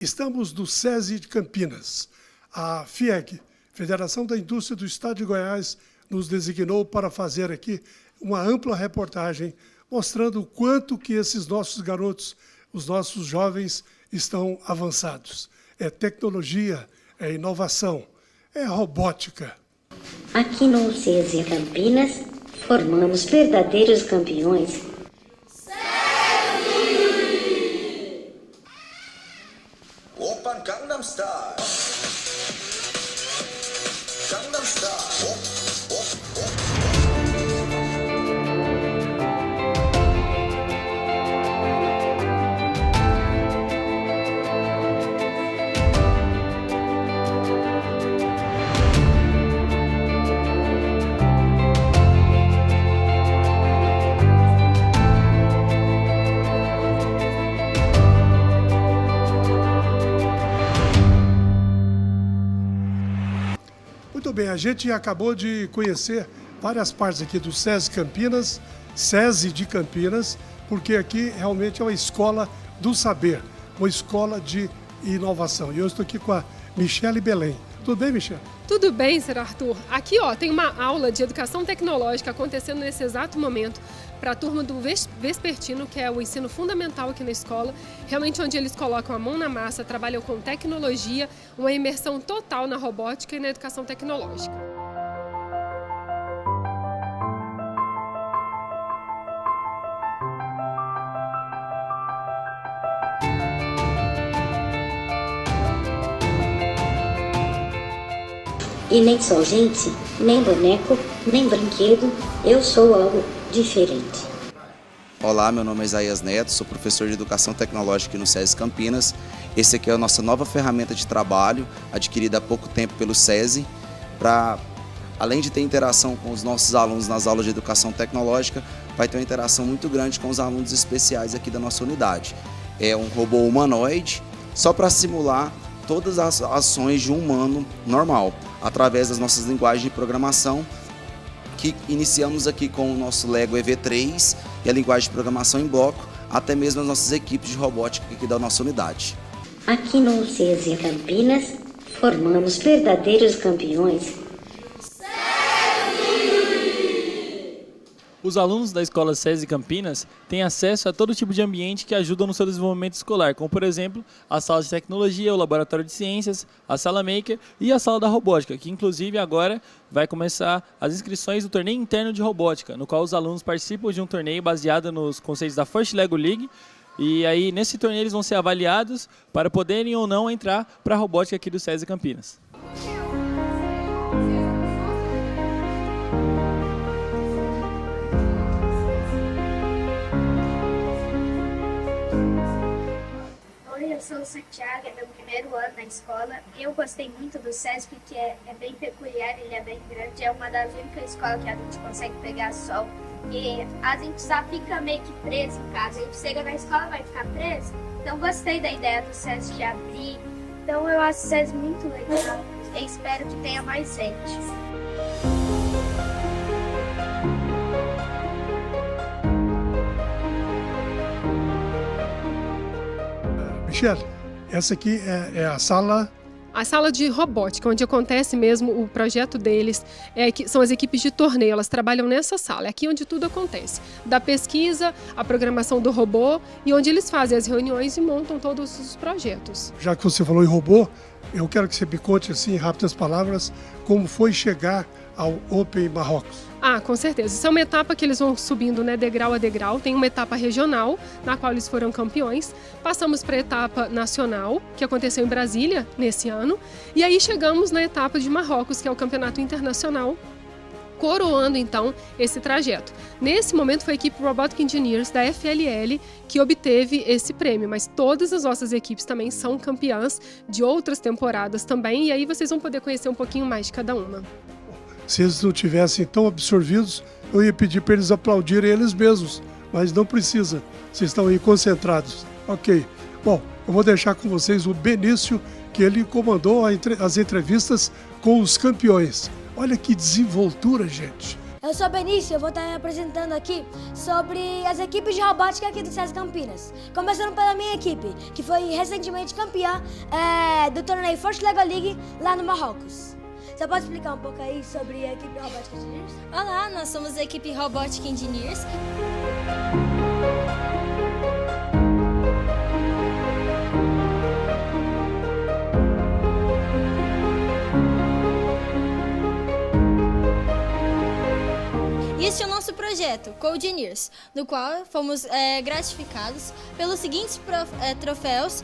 Estamos no SESI de Campinas. A FIEG, Federação da Indústria do Estado de Goiás, nos designou para fazer aqui uma ampla reportagem mostrando o quanto que esses nossos garotos, os nossos jovens, estão avançados. É tecnologia, é inovação, é robótica. Aqui no SESI Campinas, formamos verdadeiros campeões. Oppan Gangnam Style. Gangnam Style. Muito bem, a gente acabou de conhecer várias partes aqui do SESI Campinas, SESI de Campinas, porque aqui realmente é uma escola do saber, uma escola de inovação. E eu estou aqui com a Michele Belém. Tudo bem, Michele? Tudo bem, Sr. Arthur. Aqui, tem uma aula de educação tecnológica acontecendo nesse exato momento para a turma do Vespertino, que é o ensino fundamental aqui na escola, realmente onde eles colocam a mão na massa, trabalham com tecnologia, uma imersão total na robótica e na educação tecnológica. E nem sou gente, nem boneco, nem brinquedo, eu sou algo diferente. Olá, meu nome é Isaías Neto, sou professor de Educação Tecnológica aqui no SESI Campinas. Esse aqui é a nossa nova ferramenta de trabalho, adquirida há pouco tempo pelo SESI, para, além de ter interação com os nossos alunos nas aulas de Educação Tecnológica, vai ter uma interação muito grande com os alunos especiais aqui da nossa unidade. É um robô humanoide, só para simular todas as ações de um humano normal, através das nossas linguagens de programação, que iniciamos aqui com o nosso Lego EV3 e a linguagem de programação em bloco, até mesmo as nossas equipes de robótica aqui da nossa unidade. Aqui no SESI Campinas, formamos verdadeiros campeões. Os alunos da Escola SESI Campinas têm acesso a todo tipo de ambiente que ajuda no seu desenvolvimento escolar, como, por exemplo, a sala de tecnologia, o laboratório de ciências, a sala maker e a sala da robótica, que inclusive agora vai começar as inscrições do torneio interno de robótica, no qual os alunos participam de um torneio baseado nos conceitos da First Lego League, e aí nesse torneio eles vão ser avaliados para poderem ou não entrar para a robótica aqui do SESI Campinas. Eu sou o Santiago, é meu primeiro ano na escola. Eu gostei muito do SESI porque é bem peculiar, ele é bem grande. É uma das únicas escolas que a gente consegue pegar sol. E a gente já fica meio que preso em casa. A gente chega na escola e vai ficar preso. Então gostei da ideia do SESI de abrir. Então eu acho o SESI muito legal. E espero que tenha mais gente. Michele, essa aqui é a sala... A sala de robótica, onde acontece mesmo o projeto deles, são as equipes de torneio, elas trabalham nessa sala, é aqui onde tudo acontece. Da pesquisa, a programação do robô e onde eles fazem as reuniões e montam todos os projetos. Já que você falou em robô, eu quero que você me conte, assim, em rápidas palavras, como foi chegar ao Open Marrocos. Com certeza. Isso é uma etapa que eles vão subindo, degrau a degrau. Tem uma etapa regional, na qual eles foram campeões. Passamos para a etapa nacional, que aconteceu em Brasília nesse ano. E aí chegamos na etapa de Marrocos, que é o campeonato internacional, coroando então esse trajeto. Nesse momento foi a equipe Robotic Engineers da FLL que obteve esse prêmio, mas todas as nossas equipes também são campeãs de outras temporadas também, e aí vocês vão poder conhecer um pouquinho mais de cada uma. Se eles não tivessem tão absorvidos, eu ia pedir para eles aplaudirem eles mesmos, mas não precisa, vocês estão aí concentrados. Ok, bom, eu vou deixar com vocês o Benício, que ele comandou as entrevistas com os campeões. Olha que desenvoltura, gente. Eu sou Benício, eu vou estar apresentando aqui sobre as equipes de robótica aqui do SESI Campinas. Começando pela minha equipe, que foi recentemente campeã do torneio First Lego League lá no Marrocos. Você pode explicar um pouco aí sobre a equipe Robotic Engineers? Olá, nós somos a equipe Robotic Engineers. Este é o nosso projeto, Codeneers, no qual fomos gratificados pelos seguintes troféus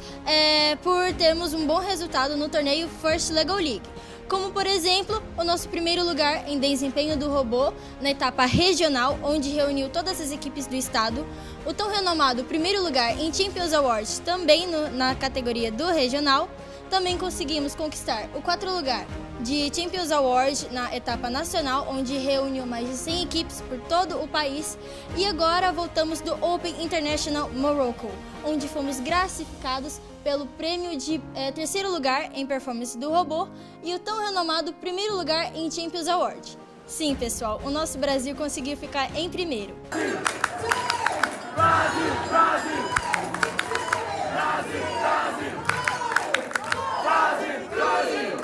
por termos um bom resultado no torneio First Lego League. Como, por exemplo, o nosso primeiro lugar em desempenho do robô na etapa regional, onde reuniu todas as equipes do estado. O tão renomado primeiro lugar em Champions Awards, também na categoria do regional. Também conseguimos conquistar o 4º lugar de Champions Award na etapa nacional, onde reuniu mais de 100 equipes por todo o país. E agora voltamos do Open International Morocco, onde fomos gracificados pelo prêmio de 3º lugar em performance do robô e o tão renomado 1º lugar em Champions Award. Sim, pessoal, o nosso Brasil conseguiu ficar em primeiro. Brasil! Brasil! Brasil! Brasil! Brasil! Brasil! Brasil!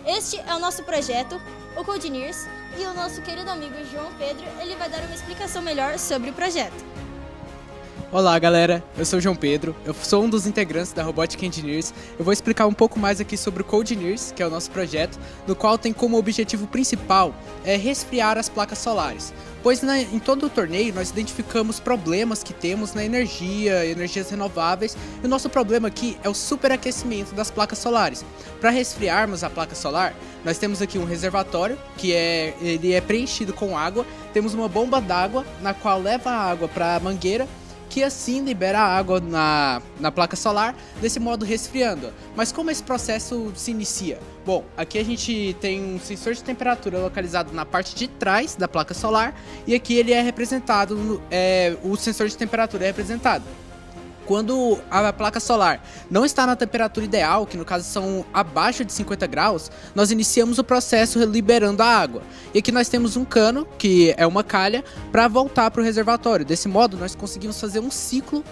Este é o nosso projeto, o Codeneers, e o nosso querido amigo João Pedro, ele vai dar uma explicação melhor sobre o projeto. Olá galera, eu sou o João Pedro, eu sou um dos integrantes da Robotic Engineers. Eu vou explicar um pouco mais aqui sobre o Codeneers, que é o nosso projeto, no qual tem como objetivo principal resfriar as placas solares. Pois em todo o torneio nós identificamos problemas que temos na energias renováveis, e o nosso problema aqui é o superaquecimento das placas solares. Para resfriarmos a placa solar, nós temos aqui um reservatório, que ele é preenchido com água, temos uma bomba d'água na qual leva a água para a mangueira, que assim libera a água na placa solar, desse modo resfriando. Mas como esse processo se inicia? Bom, aqui a gente tem um sensor de temperatura localizado na parte de trás da placa solar, e aqui ele é representado, o sensor de temperatura é representado. Quando a placa solar não está na temperatura ideal, que no caso são abaixo de 50 graus, nós iniciamos o processo liberando a água. E aqui nós temos um cano, que é uma calha, para voltar para o reservatório. Desse modo, nós conseguimos fazer um ciclo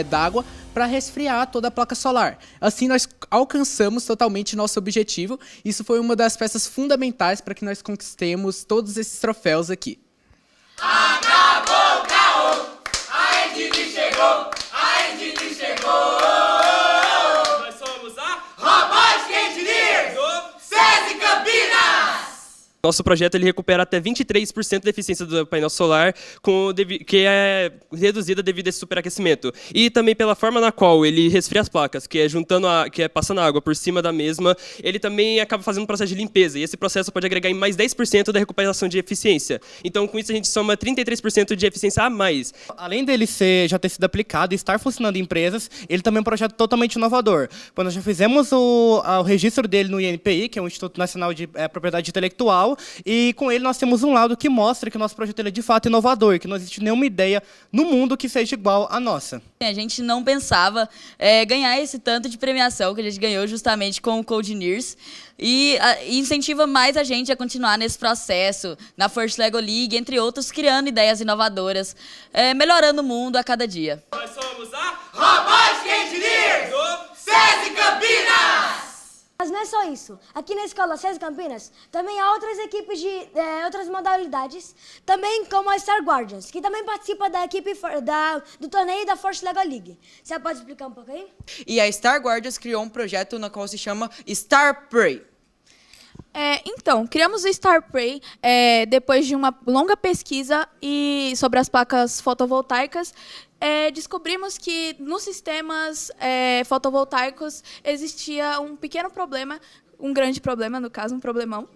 d'água para resfriar toda a placa solar. Assim, nós alcançamos totalmente nosso objetivo. Isso foi uma das peças fundamentais para que nós conquistemos todos esses troféus aqui. Acabou o caô, a Edith chegou! Nós somos a Robotic Engineers do SESI Campinas! Nosso projeto ele recupera até 23% da eficiência do painel solar, que é reduzida devido a esse superaquecimento. E também pela forma na qual ele resfria as placas, que é passando a água por cima da mesma, ele também acaba fazendo um processo de limpeza. E esse processo pode agregar em mais 10% da recuperação de eficiência. Então, com isso, a gente soma 33% de eficiência a mais. Além dele já ter sido aplicado e estar funcionando em empresas, ele também é um projeto totalmente inovador. Quando nós já fizemos o registro dele no INPI, que é o Instituto Nacional de Propriedade Intelectual, e com ele nós temos um laudo que mostra que o nosso projeto ele é de fato inovador, que não existe nenhuma ideia no mundo que seja igual à nossa. A gente não pensava ganhar esse tanto de premiação que a gente ganhou justamente com o Codeneers, e incentiva mais a gente a continuar nesse processo, na First Lego League, entre outros, criando ideias inovadoras, melhorando o mundo a cada dia. Nós somos a Robotic Engineers do SESI Campinas! Mas não é só isso. Aqui na escola SESI Campinas também há outras equipes de outras modalidades, também como a Star Guardians, que também participa da equipe do torneio da First Lego League. Você pode explicar um pouco aí? E a Star Guardians criou um projeto no qual se chama Star Prey. Então, criamos o Star Prey depois de uma longa pesquisa sobre as placas fotovoltaicas. Descobrimos que nos sistemas fotovoltaicos existia um pequeno problema um grande problema, no caso, um problemão,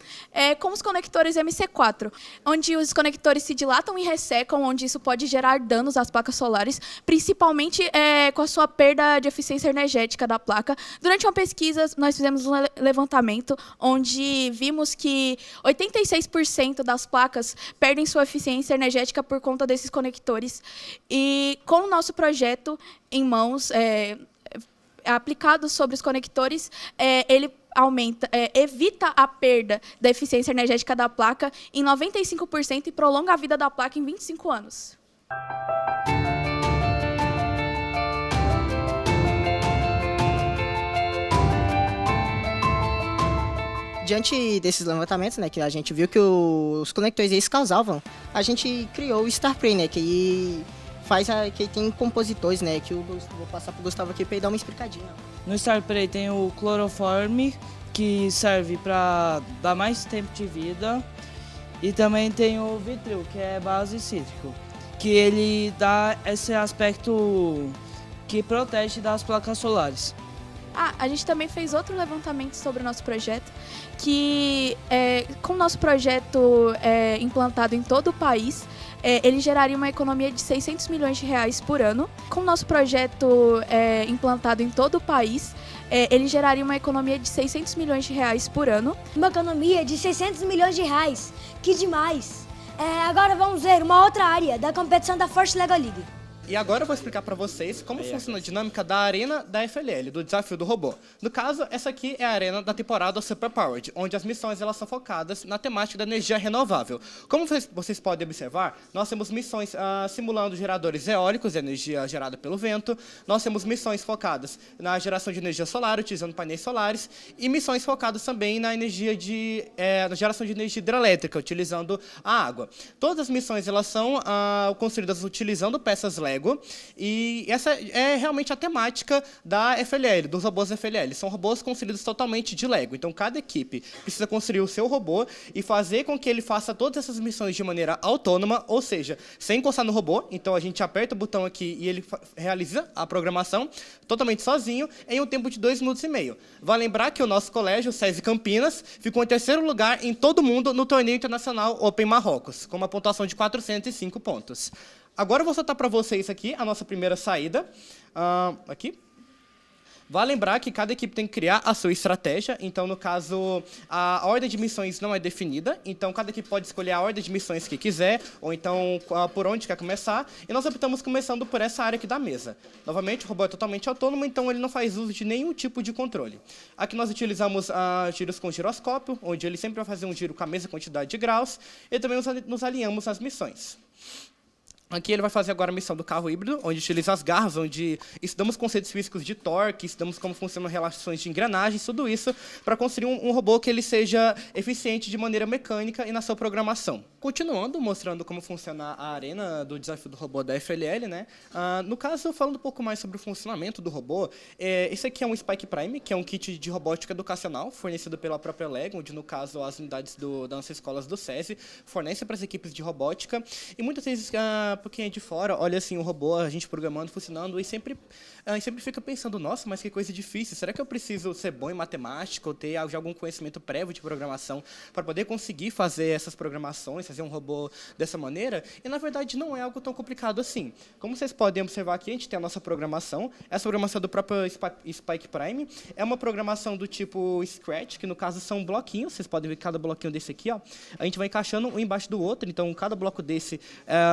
com os conectores MC4, onde os conectores se dilatam e ressecam, onde isso pode gerar danos às placas solares, principalmente com a sua perda de eficiência energética da placa. Durante uma pesquisa, nós fizemos um levantamento onde vimos que 86% das placas perdem sua eficiência energética por conta desses conectores. E com o nosso projeto em mãos, aplicado sobre os conectores, ele evita a perda da eficiência energética da placa em 95% e prolonga a vida da placa em 25 anos. Diante desses levantamentos, né, que a gente viu que os conectores eles causavam, a gente criou o StarPray, né, que tem compositores, né, que vou passar para o Gustavo aqui para ele dar uma explicadinha. No StarPray tem o cloroforme, que serve para dar mais tempo de vida, e também tem o Vitril, que é base cítrico, que ele dá esse aspecto que protege das placas solares. A gente também fez outro levantamento sobre o nosso projeto, que com o nosso projeto implantado em todo o país, ele geraria uma economia de 600 milhões de reais por ano. Com o nosso projeto implantado em todo o país, ele geraria uma economia de 600 milhões de reais por ano. Uma economia de 600 milhões de reais, que demais! Agora vamos ver uma outra área da competição da Force Lego League. E agora eu vou explicar para vocês como funciona a dinâmica da arena da FLL, do desafio do robô. No caso, essa aqui é a arena da temporada Superpowered, onde as missões elas são focadas na temática da energia renovável. Como vocês podem observar, nós temos missões simulando geradores eólicos, energia gerada pelo vento. Nós temos missões focadas na geração de energia solar, utilizando painéis solares, e missões focadas também na na geração de energia hidrelétrica, utilizando a água. Todas as missões elas são construídas utilizando peças Lego. E essa é realmente a temática da FLL, dos robôs FLL. São robôs construídos totalmente de Lego. Então, cada equipe precisa construir o seu robô e fazer com que ele faça todas essas missões de maneira autônoma, ou seja, sem encostar no robô. Então, a gente aperta o botão aqui e ele realiza a programação totalmente sozinho em um tempo de 2 minutos e meio. Vale lembrar que o nosso colégio, o SESI Campinas, ficou em 3º lugar em todo o mundo no torneio internacional Open Marrocos, com uma pontuação de 405 pontos. Agora eu vou soltar para vocês aqui a nossa primeira saída. Aqui. Vale lembrar que cada equipe tem que criar a sua estratégia. Então, no caso, a ordem de missões não é definida. Então, cada equipe pode escolher a ordem de missões que quiser, ou então por onde quer começar. E nós optamos começando por essa área aqui da mesa. Novamente, o robô é totalmente autônomo, então ele não faz uso de nenhum tipo de controle. Aqui nós utilizamos giros com giroscópio, onde ele sempre vai fazer um giro com a mesma quantidade de graus. E também nos alinhamos às missões. Aqui ele vai fazer agora a missão do carro híbrido, onde utiliza as garras, onde estudamos conceitos físicos de torque, estudamos como funcionam relações de engrenagens, tudo isso para construir um robô que ele seja eficiente de maneira mecânica e na sua programação. Continuando, mostrando como funciona a arena do desafio do robô da FLL, né? No caso, falando um pouco mais sobre o funcionamento do robô, esse aqui é um Spike Prime, que é um kit de robótica educacional, fornecido pela própria Lego, onde, no caso, as unidades das nossas escolas do SESI fornecem para as equipes de robótica, e muitas vezes para quem é de fora, olha assim o robô, a gente programando, funcionando, e sempre fica pensando, nossa, mas que coisa difícil, será que eu preciso ser bom em matemática ou ter já algum conhecimento prévio de programação para poder conseguir fazer essas programações, fazer um robô dessa maneira? E, na verdade, não é algo tão complicado assim. Como vocês podem observar aqui, a gente tem a nossa programação, essa programação do próprio Spike Prime, é uma programação do tipo Scratch, que, no caso, são bloquinhos, vocês podem ver cada bloquinho desse aqui, ó, a gente vai encaixando um embaixo do outro, então, cada bloco desse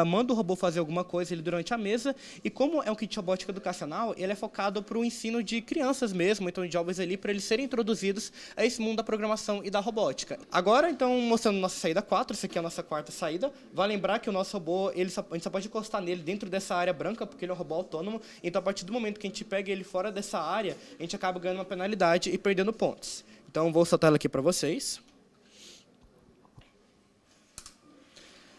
manda o robô fazer alguma coisa durante a mesa, e como é um kit de robótica educacional, ele é focado para o ensino de crianças mesmo, então de jovens ali, para eles serem introduzidos a esse mundo da programação e da robótica. Agora, então, mostrando nossa saída 4, essa aqui é a nossa 4ª saída, vale lembrar que o nosso robô, a gente só pode encostar nele dentro dessa área branca, porque ele é um robô autônomo, então a partir do momento que a gente pega ele fora dessa área, a gente acaba ganhando uma penalidade e perdendo pontos. Então, vou soltar ela aqui para vocês.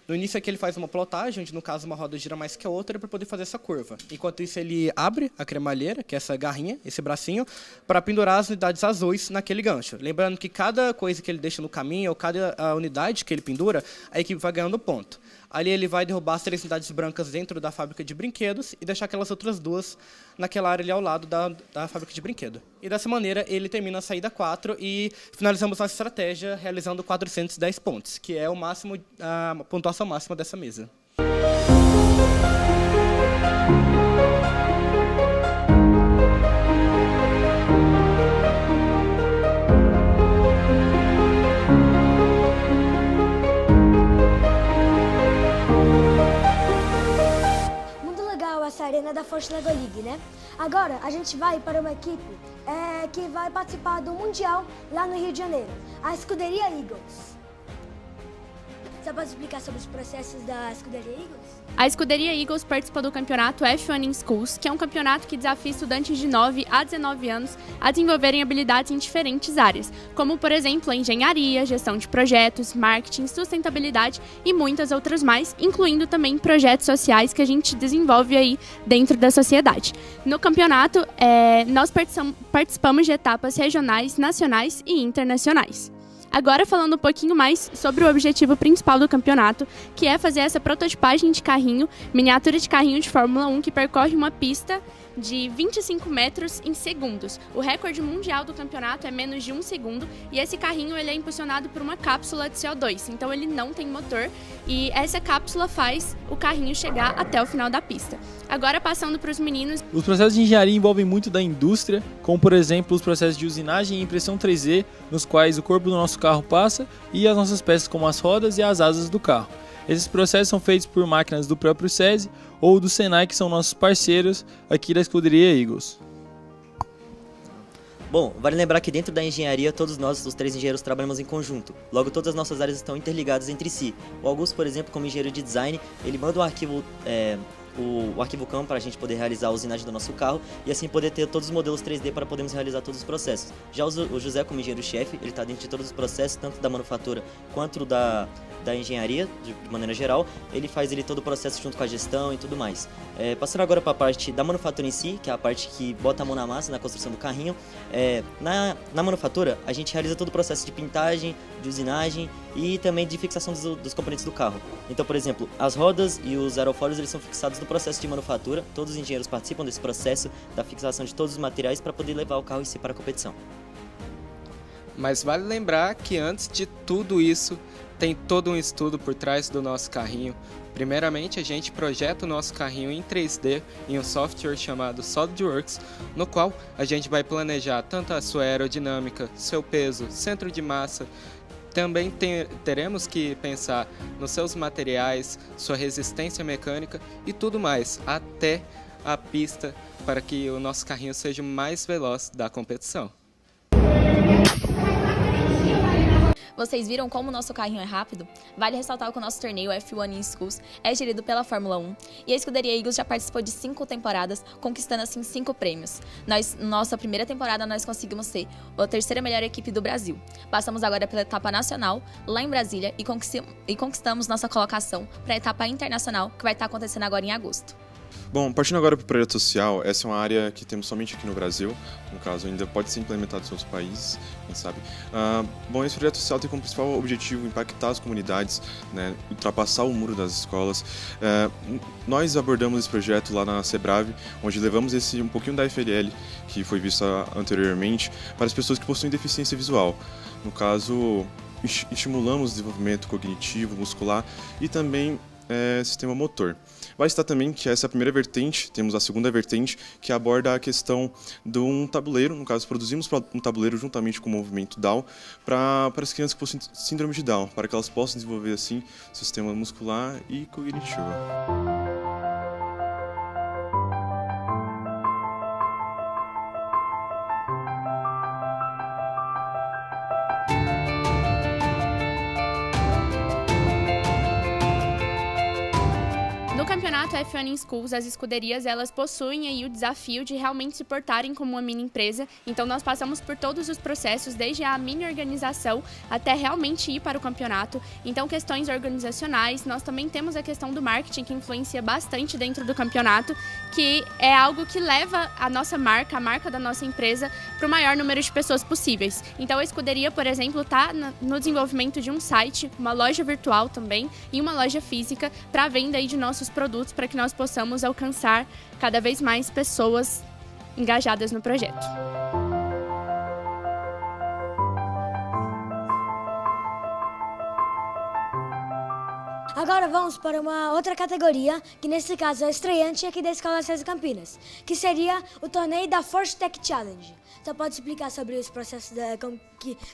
No início aqui ele faz uma plotagem, onde no caso uma roda gira mais que a outra para poder fazer essa curva. Enquanto isso ele abre a cremalheira, que é essa garrinha, esse bracinho, para pendurar as unidades azuis naquele gancho. Lembrando que cada coisa que ele deixa no caminho, ou cada unidade que ele pendura, a equipe vai ganhando ponto. Ali ele vai derrubar as 3 unidades brancas dentro da fábrica de brinquedos e deixar aquelas outras 2 naquela área ali ao lado da fábrica de brinquedo. E dessa maneira ele termina a saída 4 e finalizamos nossa estratégia realizando 410 pontos, que é o máximo, a pontuação máxima dessa mesa. Essa arena da Forte Lego League, né? Agora a gente vai para uma equipe que vai participar do Mundial lá no Rio de Janeiro, a Escuderia Eagles. Você pode explicar sobre os processos da Escuderia Eagles? A Escuderia Eagles participa do campeonato F1 in Schools, que é um campeonato que desafia estudantes de 9 a 19 anos a desenvolverem habilidades em diferentes áreas, como, por exemplo, a engenharia, gestão de projetos, marketing, sustentabilidade e muitas outras mais, incluindo também projetos sociais que a gente desenvolve aí dentro da sociedade. No campeonato, nós participamos de etapas regionais, nacionais e internacionais. Agora falando um pouquinho mais sobre o objetivo principal do campeonato, que é fazer essa prototipagem de carrinho, miniatura de carrinho de Fórmula 1 que percorre uma pista de 25 metros em segundos. O recorde mundial do campeonato é menos de 1 segundo e esse carrinho ele é impulsionado por uma cápsula de CO2, então ele não tem motor e essa cápsula faz o carrinho chegar até o final da pista. Agora passando para os meninos. Os processos de engenharia envolvem muito da indústria, como por exemplo os processos de usinagem e impressão 3D, nos quais o corpo do nosso carro passa e as nossas peças como as rodas e as asas do carro. Esses processos são feitos por máquinas do próprio SESI ou do Senai, que são nossos parceiros aqui da Escuderia Eagles. Bom, vale lembrar que dentro da engenharia todos nós, os 3 engenheiros, trabalhamos em conjunto. Logo, todas as nossas áreas estão interligadas entre si. O Augusto, por exemplo, como engenheiro de design, ele manda um arquivo... o arquivo CAM para a gente poder realizar a usinagem do nosso carro e assim poder ter todos os modelos 3D para podermos realizar todos os processos. Já o José, como engenheiro-chefe, ele está dentro de todos os processos, tanto da manufatura quanto da engenharia, de maneira geral. Ele faz todo o processo junto com a gestão e tudo mais. Passando agora para a parte da manufatura em si, que é a parte que bota a mão na massa na construção do carrinho. Na manufatura, a gente realiza todo o processo de pintagem, de usinagem e também de fixação dos componentes do carro. Então, por exemplo, as rodas e os aerofólios eles são fixados no processo de manufatura. Todos os engenheiros participam desse processo da fixação de todos os materiais para poder levar o carro em si para a competição. Mas vale lembrar que antes de tudo isso, tem todo um estudo por trás do nosso carrinho. Primeiramente, a gente projeta o nosso carrinho em 3D em um software chamado SolidWorks, no qual a gente vai planejar tanto a sua aerodinâmica, seu peso, centro de massa. Também teremos que pensar nos seus materiais, sua resistência mecânica e tudo mais, até a pista, para que o nosso carrinho seja o mais veloz da competição. Vocês viram como o nosso carrinho é rápido? Vale ressaltar que o nosso torneio F1 in Schools é gerido pela Fórmula 1 e a Escuderia Eagles já participou de 5 temporadas, conquistando assim 5 prêmios. Nossa primeira temporada nós conseguimos ser a 3ª melhor equipe do Brasil. Passamos agora pela etapa nacional, lá em Brasília, e conquistamos nossa colocação para a etapa internacional, que vai estar acontecendo agora em agosto. Bom, partindo agora para o projeto social, essa é uma área que temos somente aqui no Brasil, no caso ainda pode ser implementado em outros países, quem sabe. Bom, esse projeto social tem como principal objetivo impactar as comunidades, né, ultrapassar o muro das escolas. Nós abordamos esse projeto lá na Sebrave, onde levamos um pouquinho da FLL, que foi vista anteriormente, para as pessoas que possuem deficiência visual. No caso, estimulamos o desenvolvimento cognitivo, muscular e também sistema motor. Vai estar também que essa é a primeira vertente, temos a segunda vertente, que aborda a questão de um tabuleiro, no caso produzimos um tabuleiro juntamente com o movimento Down, para as crianças que possuem síndrome de Down, para que elas possam desenvolver assim sistema muscular e cognitivo. No campeonato F1 in Schools, as escuderias, elas possuem aí o desafio de realmente se portarem como uma mini empresa. Então nós passamos por todos os processos, desde a mini organização até realmente ir para o campeonato. Então questões organizacionais, nós também temos a questão do marketing, que influencia bastante dentro do campeonato, que é algo que leva a nossa marca, a marca da nossa empresa, para o maior número de pessoas possíveis. Então a escuderia, por exemplo, está no desenvolvimento de um site, uma loja virtual também e uma loja física para a venda aí de nossos produtos, para que nós possamos alcançar cada vez mais pessoas engajadas no projeto. Agora vamos para uma outra categoria, que nesse caso é estreante aqui da Escola César Campinas, que seria o torneio da First Tech Challenge. Você pode explicar sobre os processos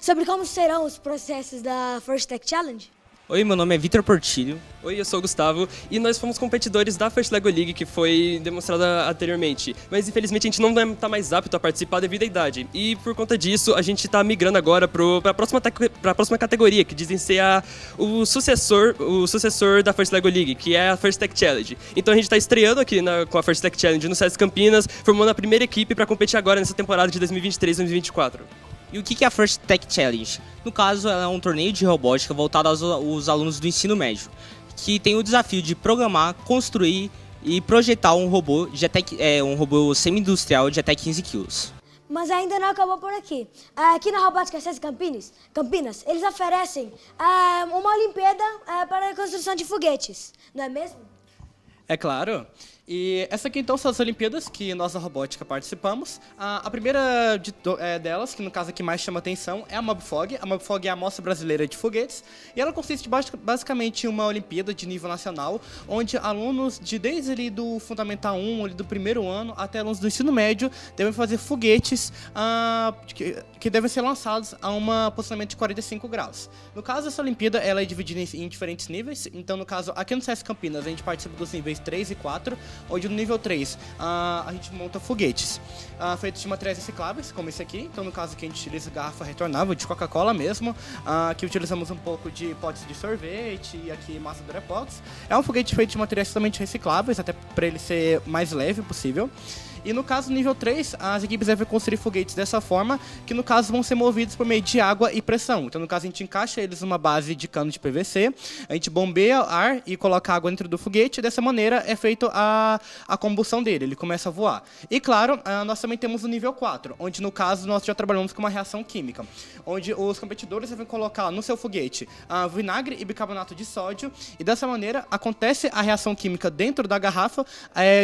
sobre como serão os processos da First Tech Challenge? Oi, meu nome é Vitor Portilho. Oi, eu sou o Gustavo e nós fomos competidores da First Lego League, que foi demonstrada anteriormente. Mas infelizmente a gente não está mais apto a participar devido à idade. E por conta disso a gente está migrando agora para a próxima categoria, que dizem ser o sucessor da First Lego League, que é a First Tech Challenge. Então a gente está estreando aqui com a First Tech Challenge no SESC Campinas, formando a primeira equipe para competir agora nessa temporada de 2023-2024. E o que é a First Tech Challenge? No caso, ela é um torneio de robótica voltado aos alunos do ensino médio, que tem o desafio de programar, construir e projetar um robô semi-industrial de até 15 quilos. Mas ainda não acabou por aqui. Aqui na Robótica César Campinas, eles oferecem uma Olimpíada para a construção de foguetes, não é mesmo? É claro. E essa aqui então são as Olimpíadas que nós da Robótica participamos. A primeira delas, que no caso aqui mais chama atenção, é a Mobfog. A Mobfog é a Mostra Brasileira de Foguetes. E ela consiste basicamente em uma Olimpíada de nível nacional, onde alunos desde ali do Fundamental 1, ali do primeiro ano, até alunos do ensino médio, devem fazer foguetes que devem ser lançados a um posicionamento de 45 graus. No caso, essa Olimpíada ela é dividida em diferentes níveis. Então, no caso, aqui no SESC Campinas, a gente participa dos níveis 3 e 4, onde no nível 3 a gente monta foguetes feitos de materiais recicláveis, como esse aqui. Então, no caso aqui, a gente utiliza garrafa retornável de Coca-Cola mesmo. Aqui utilizamos um pouco de potes de sorvete e aqui massa Durepox. É um foguete feito de materiais totalmente recicláveis, até para ele ser mais leve possível. E no caso, no nível 3, as equipes devem construir foguetes dessa forma, que no caso vão ser movidos por meio de água e pressão. Então, no caso, a gente encaixa eles numa base de cano de PVC, a gente bombeia ar e coloca água dentro do foguete, e dessa maneira é feita a combustão dele, ele começa a voar. E claro, nós também temos o nível 4, onde no caso nós já trabalhamos com uma reação química, onde os competidores devem colocar no seu foguete vinagre e bicarbonato de sódio, e dessa maneira acontece a reação química dentro da garrafa,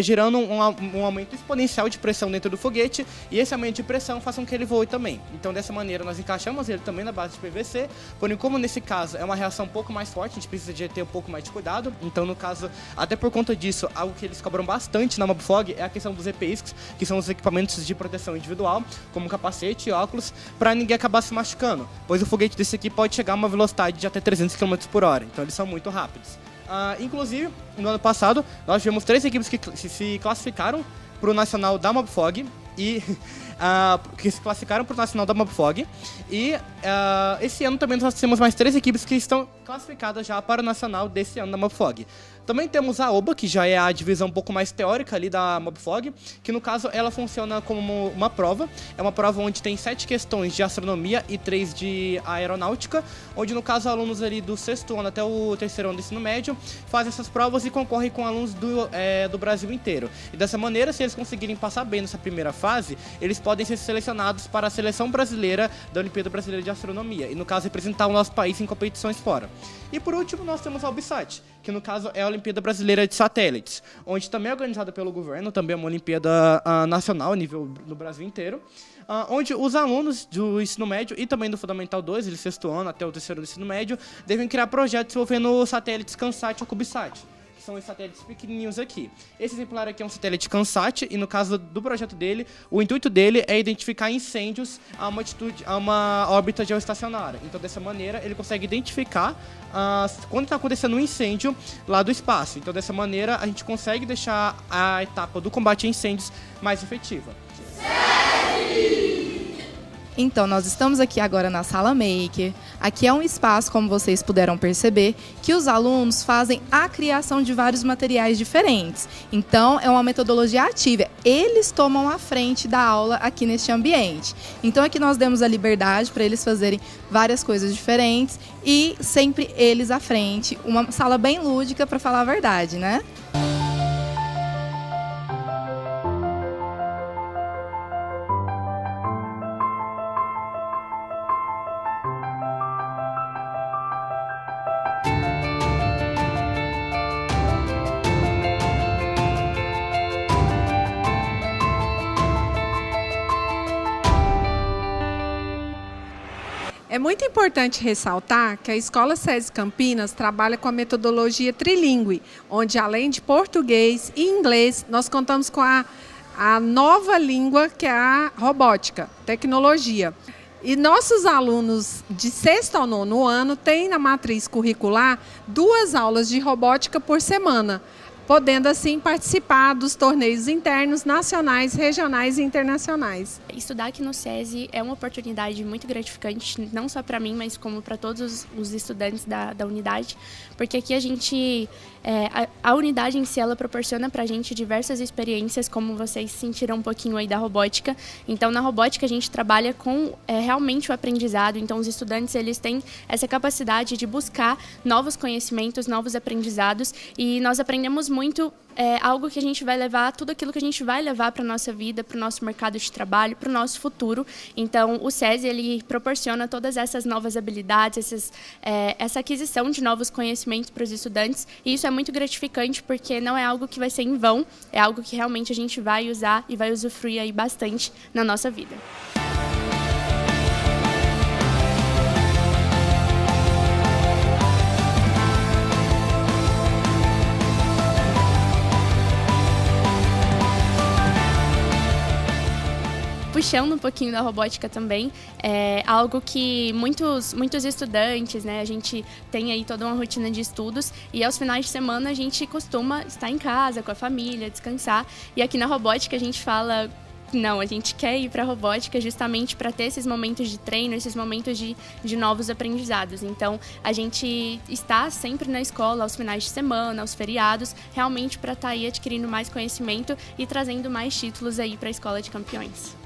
gerando um aumento exponencial de pressão dentro do foguete, e esse aumento de pressão faz com que ele voe também. Então, dessa maneira, nós encaixamos ele também na base de PVC, porém, como nesse caso é uma reação um pouco mais forte, a gente precisa de ter um pouco mais de cuidado. Então, no caso, até por conta disso, algo que eles cobram bastante na Mobfog é a questão dos EPIs, que são os equipamentos de proteção individual, como capacete e óculos, para ninguém acabar se machucando, pois o foguete desse aqui pode chegar a uma velocidade de até 300 km por hora, então eles são muito rápidos. Inclusive, no ano passado, nós tivemos 3 equipes que se classificaram para o Nacional da Mobfog e que se classificaram para o Nacional da Mobfog, e esse ano também nós temos mais 3 equipes que estão classificadas já para o Nacional desse ano da Mobfog. Também temos a OBA, que já é a divisão um pouco mais teórica ali da Mobfog, que no caso ela funciona como uma prova. É uma prova onde tem 7 questões de astronomia e 3 de aeronáutica, onde no caso alunos ali do 6º ano até o 3º ano do ensino médio fazem essas provas e concorrem com alunos do Brasil inteiro. E dessa maneira, se eles conseguirem passar bem nessa primeira fase, eles podem ser selecionados para a seleção brasileira da Olimpíada Brasileira de Astronomia, e no caso representar o nosso país em competições fora. E por último, nós temos a OBSAT, que no caso é a Olimpíada Brasileira de Satélites, onde também é organizada pelo governo, também é uma Olimpíada nacional a nível do Brasil inteiro, onde os alunos do ensino médio e também do Fundamental 2, eles 6º ano até o 3º do ensino médio, devem criar projetos envolvendo satélites CANSAT ou CubeSat. São os satélites pequenininhos aqui. Esse exemplar aqui é um satélite CANSAT, e no caso do projeto dele, o intuito dele é identificar incêndios a uma órbita geoestacionária. Então, dessa maneira, ele consegue identificar quando está acontecendo um incêndio lá do espaço. Então, dessa maneira, a gente consegue deixar a etapa do combate a incêndios mais efetiva. Então, nós estamos aqui agora na Sala Maker, Aqui é um espaço, como vocês puderam perceber, que os alunos fazem a criação de vários materiais diferentes. Então, é uma metodologia ativa. Eles tomam a frente da aula aqui neste ambiente. Então, aqui nós demos a liberdade para eles fazerem várias coisas diferentes e sempre eles à frente. Uma sala bem lúdica, para falar a verdade, né? É muito importante ressaltar que a Escola SESI Campinas trabalha com a metodologia trilingüe, onde além de português e inglês, nós contamos com a nova língua, que é a robótica, tecnologia. E nossos alunos de 6º ao 9º ano têm na matriz curricular 2 aulas de robótica por semana, podendo assim participar dos torneios internos, nacionais, regionais e internacionais. Estudar aqui no SESI é uma oportunidade muito gratificante, não só para mim, mas como para todos os estudantes da unidade, porque aqui a unidade em si, ela proporciona para a gente diversas experiências, como vocês sentiram um pouquinho aí da robótica. Então, na robótica, a gente trabalha com realmente o aprendizado, então os estudantes eles têm essa capacidade de buscar novos conhecimentos, novos aprendizados, e nós aprendemos muito algo que a gente vai levar, tudo aquilo que a gente vai levar para a nossa vida, para o nosso mercado de trabalho, para o nosso futuro. Então, o SESI ele proporciona todas essas novas habilidades, essa aquisição de novos conhecimentos para os estudantes, e isso é muito gratificante porque não é algo que vai ser em vão, é algo que realmente a gente vai usar e vai usufruir aí bastante na nossa vida. Puxando um pouquinho da robótica também, é algo que muitos estudantes, né, a gente tem aí toda uma rotina de estudos e aos finais de semana a gente costuma estar em casa com a família, descansar, e aqui na robótica a gente fala, não, a gente quer ir para a robótica justamente para ter esses momentos de treino, esses momentos de novos aprendizados. Então, a gente está sempre na escola aos finais de semana, aos feriados, realmente para estar aí adquirindo mais conhecimento e trazendo mais títulos aí para a Escola de Campeões.